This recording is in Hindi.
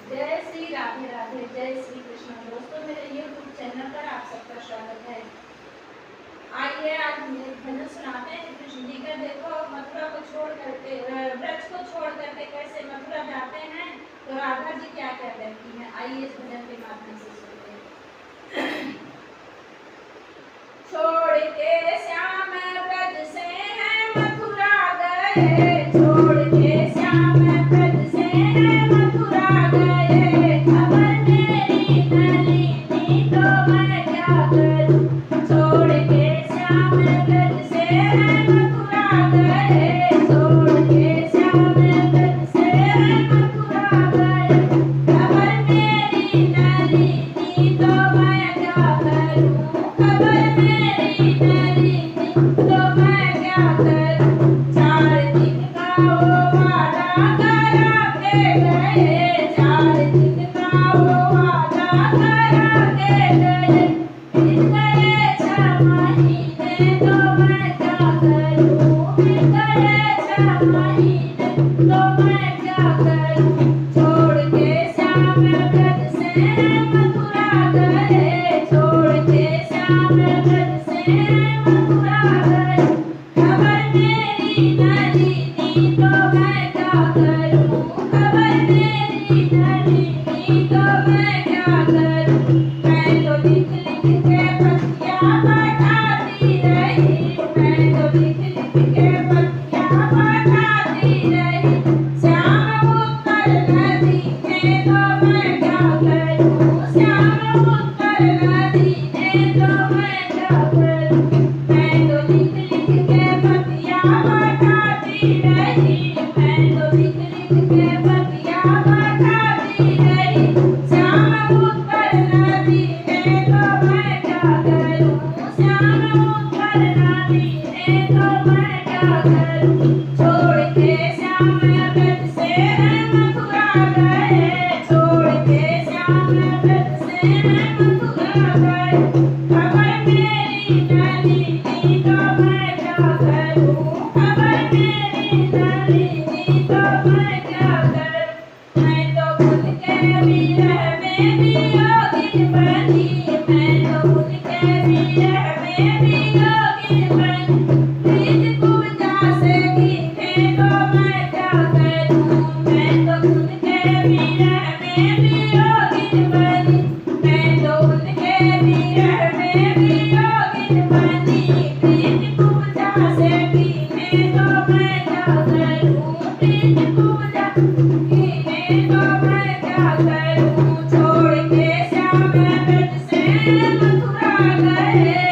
जय श्री राधे राधे, जय श्री कृष्ण। दोस्तों, मेरे YouTube चैनल पर आप सबका स्वागत है। आइए आज भजन सुनाते हैं कृष्ण जी का। देखो, मथुरा को छोड़ करके, ब्रज को छोड़ करके कैसे मथुरा जाते हैं, तो राधा जी क्या क्या करती हैं। आइए इस भजन के माध्यम से सुनते हैं। छोड़ के श्याम ब्रज से है मथुरा गए, छोड़ के श्याम ब्रज से है मथुरा गए, खबर मेरी नलिनी तो मैं क्या करूं। छोड़ के श्याम ब्रज से है मथुरा गए, छोड़ के श्याम ब्रज से है मथुरा गए, खबर मेरी नलिनी तो मैं क्या करूं। खबर मेरी नलिनी तो मैं क्या करूं। 4 दिन का वो वादा करा के गए, 4 दिन का वो वादा करा के गए, बीत गए 6 महीने तो मैं क्या करूं। बीत गए 6 महीने तो मैं क्या करूं। छोड़ के श्याम ब्रज से मथुरा गए, छोड़ के श्याम ब्रज से मथुरा गए, खबर मेरी नलिनी तो मैं क्या करूं। खबर मेरी नलिनी तो मैं क्या करूं। मैं तो लिख लिख के पत्तियां पठाती रही, मैं तो लिख लिख के पत्तियां पठाती रही, श्याम उत्तर नदी ने तो मैं क्या करूं। श्याम उत्तर नदी ने तो मैं क्या करूं। मैं तो लिख लिख के पत्तियां पठाती रही, मैं तो लिख लिख के पत्तियां पठाती रही, श्याम उत्तर नदी ने तो मैं क्या करूं। श्याम उत्तर नदी ने तो मैं क्या करूं। छोड़ के श्याम ब्रज से मथुरा गए, छोड़ के श्याम ब्रज से मथुरा गए, खबर मेरी नलिनी तो मैं क्या करूं। खबर मेरी नलिनी तो मैं क्या करूं। मैं तो उनके विरह में वियोगिन बनी, मैं तो उनके विरह में वियोगिन बनी, प्रीत कुब्जा से कीने तो मैं क्या करूं। मैं तो उनके विरह में वियोगिन बनी, मैं तो उनके विरह में वियोगिन बनी, प्रीत कुब्जा से कीने तो मैं क्या करूं। प्रीत कुब्जा कीने तो मैं क्या करूं। छोड़ के श्याम ब्रज से मथुरा गए,